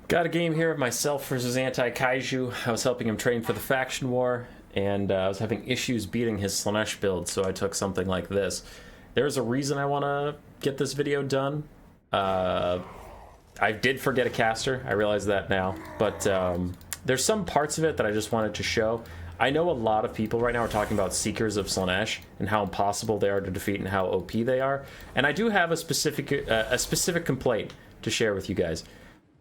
Got a game here of myself versus Anti-Kaiju. I was helping him train for the faction war, and I was having issues beating his Slaanesh build, so I took something like this. There's a reason I want to get this video done. I did forget a caster, I realize that now, but there's some parts of it that I just wanted to show. I know a lot of people right now are talking about Seekers of Slaanesh and how impossible they are to defeat and how OP they are, and I do have a specific complaint to share with you guys.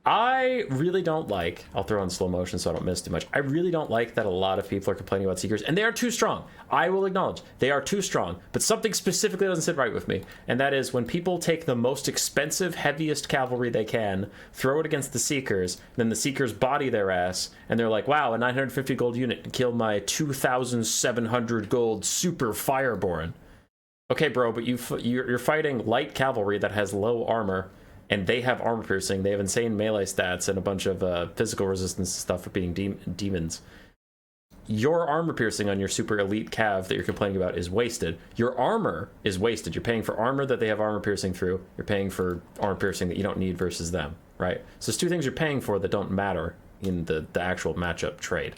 I really don't like, I'll throw in slow motion so I don't miss too much, I really don't like that a lot of people are complaining about Seekers, and they are too strong. I will acknowledge, they are too strong, but something specifically doesn't sit right with me, and that is when people take the most expensive, heaviest cavalry they can, throw it against the Seekers, then the Seekers body their ass, and they're like, wow, a 950 gold unit can kill my 2,700 gold super Fireborn. Okay, bro, but you're fighting light cavalry that has low armor, and they have armor piercing, they have insane melee stats and a bunch of physical resistance stuff for being demons. Your armor piercing on your super elite cav that you're complaining about is wasted. Your armor is wasted. You're paying for armor that they have armor piercing through. You're paying for armor piercing that you don't need versus them, right? So it's two things you're paying for that don't matter in the actual matchup trade.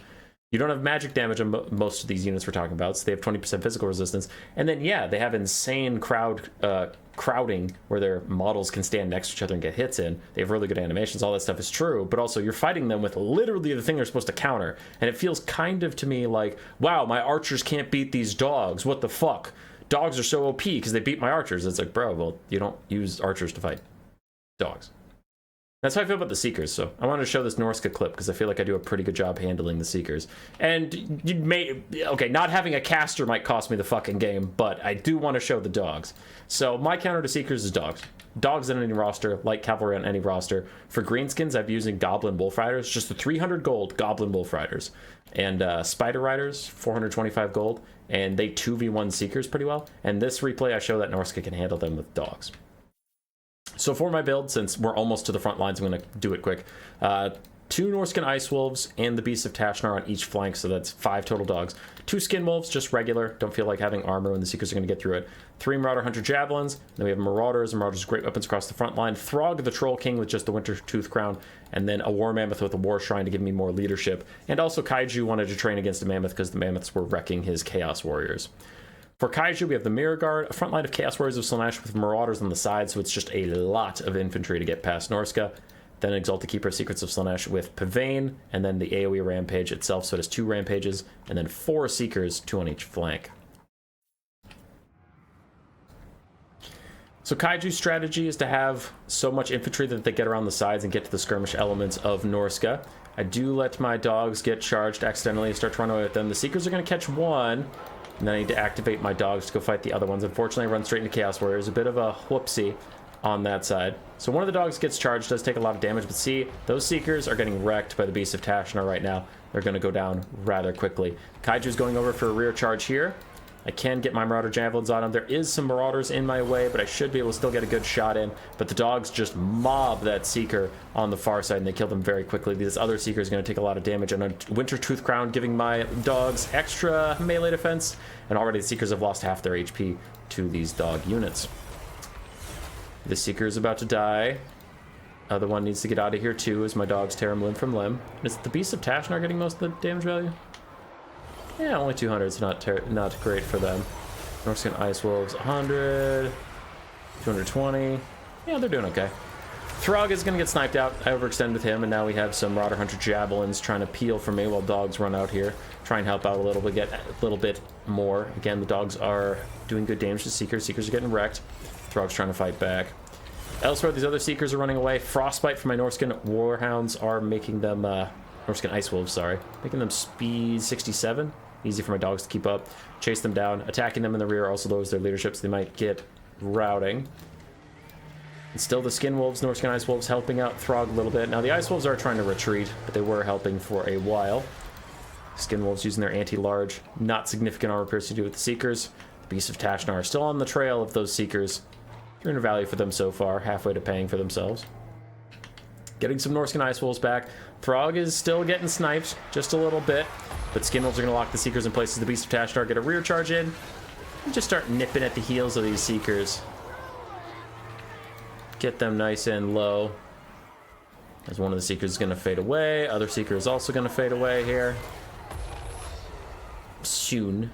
You don't have magic damage on most of these units we're talking about, so they have 20% physical resistance. And then, yeah, they have insane crowding where their models can stand next to each other and get hits in. They have really good animations. All that stuff is true, but also you're fighting them with literally the thing they're supposed to counter. And it feels kind of to me like, wow, my archers can't beat these dogs. What the fuck? Dogs are so OP because they beat my archers. It's like, bro, well, you don't use archers to fight dogs. That's how I feel about the Seekers, so I wanted to show this Norsca clip because I feel like I do a pretty good job handling the Seekers. And you may, okay, not having a caster might cost me the fucking game, but I do want to show the dogs. So my counter to Seekers is dogs. Dogs on any roster, light cavalry on any roster. For greenskins, I've been using Goblin Wolf Riders, just the 300 gold Goblin Wolf Riders. And Spider Riders, 425 gold, and they 2v1 Seekers pretty well. And this replay, I show that Norsca can handle them with dogs. So for my build, since we're almost to the front lines, I'm going to do it quick. 2 Norscan Ice Wolves and the Beasts of Tashnar on each flank, so that's 5 total dogs. 2 Skin Wolves, just regular, don't feel like having armor when the Seekers are going to get through it. 3 Marauder Hunter Javelins, then we have Marauders, and Marauders great weapons across the front line. Throgg the Troll King with just the Winter Tooth Crown, and then a War Mammoth with a War Shrine to give me more leadership. And also Kaiju wanted to train against a Mammoth because the Mammoths were wrecking his Chaos Warriors. For Kaiju, we have the Mirror Guard, a front line of Chaos Warriors of Slaanesh with Marauders on the side, so it's just a lot of infantry to get past Norsca. Then Exalted Keeper Secrets of Slaanesh with Pavane, and then the AoE Rampage itself, so it has 2 Rampages, and then 4 Seekers, 2 on each flank. So Kaiju's strategy is to have so much infantry that they get around the sides and get to the skirmish elements of Norsca. I do let my dogs get charged accidentally and start to run away with them. The Seekers are going to catch one, and then I need to activate my dogs to go fight the other ones. Unfortunately, I run straight into Chaos Warriors. A bit of a whoopsie on that side. So one of the dogs gets charged, does take a lot of damage, but see, those Seekers are getting wrecked by the Beasts of Tashnar right now. They're going to go down rather quickly. Kaiju's going over for a rear charge here. I can get my Marauder Javelins on him. There is some Marauders in my way, but I should be able to still get a good shot in. But the dogs just mob that Seeker on the far side, and they kill them very quickly. This other Seeker is going to take a lot of damage, and a Winter Tooth Crown giving my dogs extra melee defense. And already the Seekers have lost half their HP to these dog units. This Seeker is about to die. Other one needs to get out of here too, as my dogs tear him limb from limb. Is the Beast of Tashnar getting most of the damage value? Yeah, only 200. It's not great for them. Norscan Ice Wolves, 100, 220. Yeah, they're doing okay. Throgg is going to get sniped out. I overextend with him, and now we have some Marauder Hunter Javelins trying to peel for me while dogs run out here. Try and help out a little bit, get a little bit more. Again, the dogs are doing good damage to Seekers. Seekers are getting wrecked. Throgg's trying to fight back. Elsewhere, these other Seekers are running away. Frostbite for my Norscan Warhounds are making them, Norscan Ice Wolves, sorry, making them speed 67. Easy for my dogs to keep up. Chase them down. Attacking them in the rear also lowers their leadership, so they might get routing. And still the Skin Wolves, Norscan Ice Wolves, helping out Throgg a little bit. Now the Ice Wolves are trying to retreat, but they were helping for a while. Skin Wolves using their anti-large, not significant armor piercing to do with the Seekers. The Beasts of Tashnar are still on the trail of those Seekers. 300 value for them so far, halfway to paying for themselves. Getting some Norscan Ice Wolves back. Throgg is still getting sniped, just a little bit. But Skin Wolves are going to lock the Seekers in place as the Beast of Tashnar get a rear charge in. And just start nipping at the heels of these Seekers. Get them nice and low. As one of the Seekers is going to fade away. Other Seeker is also going to fade away here. Soon.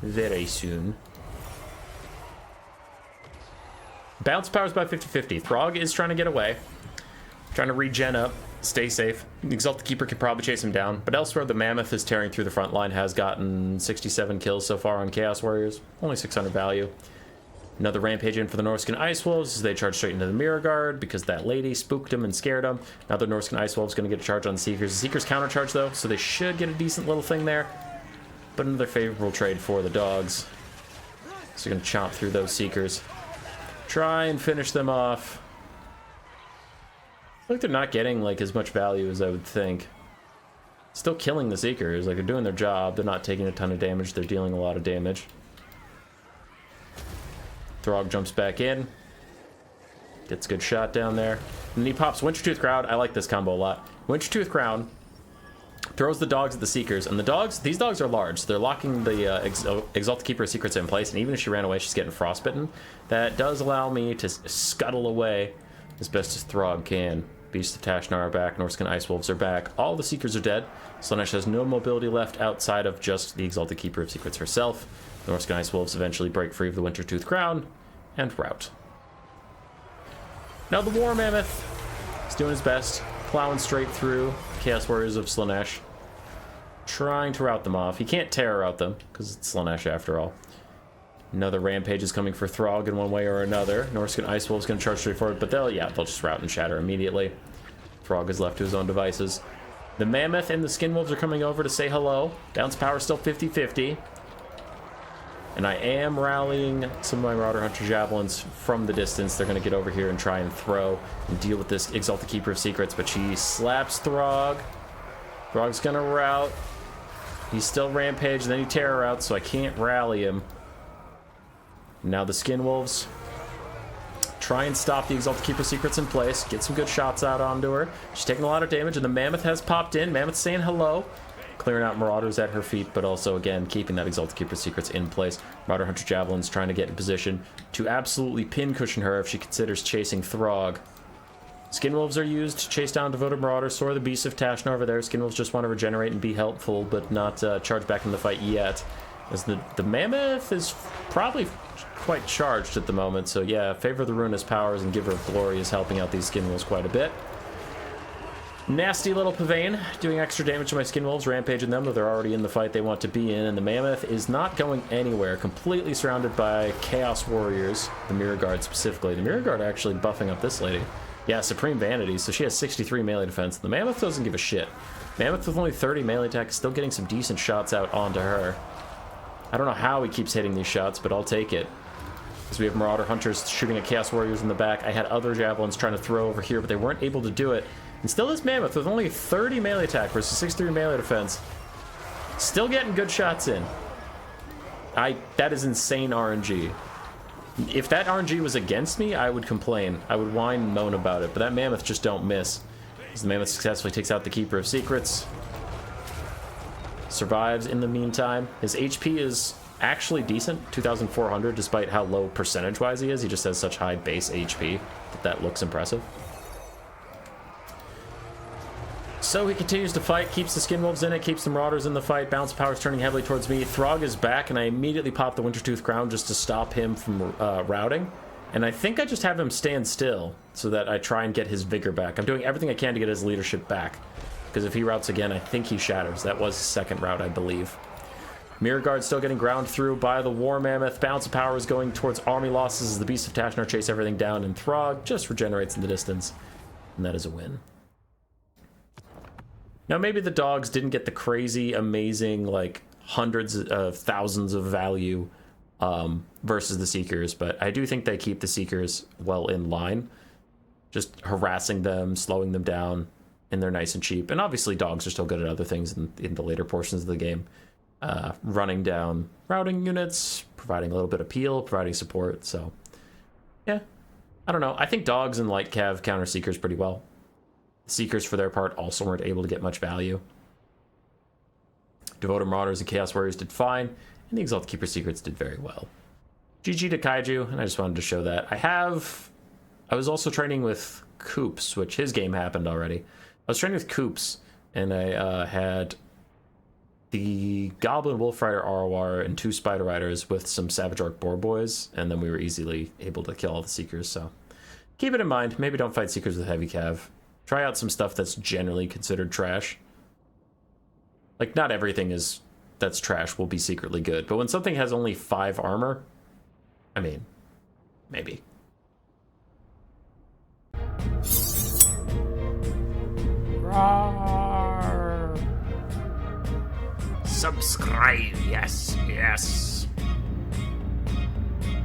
Very soon. Bounce power's by 50-50. Throgg is trying to get away. Trying to regen up. Stay safe. The Exalted Keeper can probably chase him down. But elsewhere, the Mammoth is tearing through the front line. Has gotten 67 kills so far on Chaos Warriors. Only 600 value. Another rampage in for the Norscan Ice Wolves as they charge straight into the Mirror Guard because that lady spooked him and scared him. Now the Norscan Ice Wolves going to get a charge on the Seekers. The Seekers countercharge though, so they should get a decent little thing there. But another favorable trade for the dogs. So you're going to chomp through those Seekers. Try and finish them off. I feel like they're not getting like as much value as I would think. Still killing the Seekers, like they're doing their job. They're not taking a ton of damage, they're dealing a lot of damage. Throgg jumps back in. Gets a good shot down there. And he pops Wintertooth Crown. I like this combo a lot. Wintertooth Crown throws the dogs at the Seekers. And the dogs, these dogs are large. So they're locking the Exalted Keeper Secrets in place. And even if she ran away, she's getting frostbitten. That does allow me to scuttle away as best as Throgg can. Beasts of Tashnar are back. Norscan Ice Wolves are back. All the Seekers are dead. Slaanesh has no mobility left outside of just the Exalted Keeper of Secrets herself. The Norscan Ice Wolves eventually break free of the Wintertooth Crown and rout. Now the War Mammoth is doing his best, plowing straight through Chaos Warriors of Slaanesh, trying to rout them off. He can't terror out them because it's Slaanesh after all. Another rampage is coming for Throgg in one way or another. Norscan Ice Wolves going to charge straight forward, but they'll just rout and shatter immediately. Throgg is left to his own devices. The Mammoth and the Skin Wolves are coming over to say hello. Bounce power still 50-50. And I am rallying some of my Marauder Hunter Javelins from the distance. They're going to get over here and try and throw and deal with this Exalted Keeper of Secrets, but she slaps Throgg. Throgg's going to rout. He's still rampage, and then he terror out, so I can't rally him. Now the Skin Wolves try and stop the Exalted Keeper Secrets in place. Get some good shots out onto her. She's taking a lot of damage, and the Mammoth has popped in. Mammoth's saying hello. Clearing out Marauders at her feet, but also, again, keeping that Exalted Keeper Secrets in place. Marauder Hunter Javelins trying to get in position to absolutely pincushion her if she considers chasing Throgg. Skin Wolves are used to chase down Devoted Marauders. So are the Beasts of Tashnar over there. Skin Wolves just want to regenerate and be helpful, but not charge back in the fight yet. As the Mammoth is probably quite charged at the moment, so yeah, favor the Ruinous Powers and Giver of Glory is helping out these Skin Wolves quite a bit. Nasty little Pavane doing extra damage to my Skin Wolves, rampaging them, though they're already in the fight they want to be in, and the Mammoth is not going anywhere, completely surrounded by Chaos Warriors, the Mirror Guard specifically. The Mirror Guard actually buffing up this lady. Yeah, Supreme Vanity, so she has 63 melee defense. The Mammoth doesn't give a shit. Mammoth with only 30 melee attack is still getting some decent shots out onto her. I don't know how he keeps hitting these shots, but I'll take it. Because we have Marauder Hunters shooting at Chaos Warriors in the back. I had other Javelins trying to throw over here, but they weren't able to do it. And still this Mammoth with only 30 melee attack versus 63 melee defense. Still getting good shots in. That is insane RNG. If that RNG was against me, I would complain. I would whine and moan about it, but that Mammoth just don't miss. As the Mammoth successfully takes out the Keeper of Secrets. Survives in the meantime. His HP is actually decent, 2,400, despite how low percentage-wise he is. He just has such high base HP that looks impressive. So he continues to fight, keeps the Skin Wolves in it, keeps the Marauders in the fight. Bounce power's turning heavily towards me. Throgg is back, and I immediately pop the Wintertooth Crown just to stop him from routing. And I think I just have him stand still so that I try and get his vigor back. I'm doing everything I can to get his leadership back. Because if he routs again, I think he shatters. That was his second rout, I believe. Mirror Guard still getting ground through by the War Mammoth. Bounce of power is going towards army losses as the Beasts of Tashnar chase everything down, and Throgg just regenerates in the distance. And that is a win. Now, maybe the dogs didn't get the crazy, amazing, like, hundreds of thousands of value versus the Seekers, but I do think they keep the Seekers well in line. Just harassing them, slowing them down, and they're nice and cheap. And obviously dogs are still good at other things in the later portions of the game. Running down routing units, providing a little bit of peel, providing support, so... yeah, I don't know. I think dogs and light cav counter Seekers pretty well. Seekers, for their part, also weren't able to get much value. Devoted Marauders and Chaos Warriors did fine, and the Exalted Keeper Secrets did very well. GG to Kaiju, and I just wanted to show that. I was also training with Coops, which his game happened already. I was training with Coops, and I had the Goblin Wolf Rider ROR and 2 Spider Riders with some Savage Orc Boar Boys, and then we were easily able to kill all the Seekers, so keep it in mind. Maybe don't fight Seekers with heavy cav. Try out some stuff that's generally considered trash. Like, not everything that's trash will be secretly good, but when something has only 5 armor, I mean, maybe. Roar. Subscribe, yes, yes.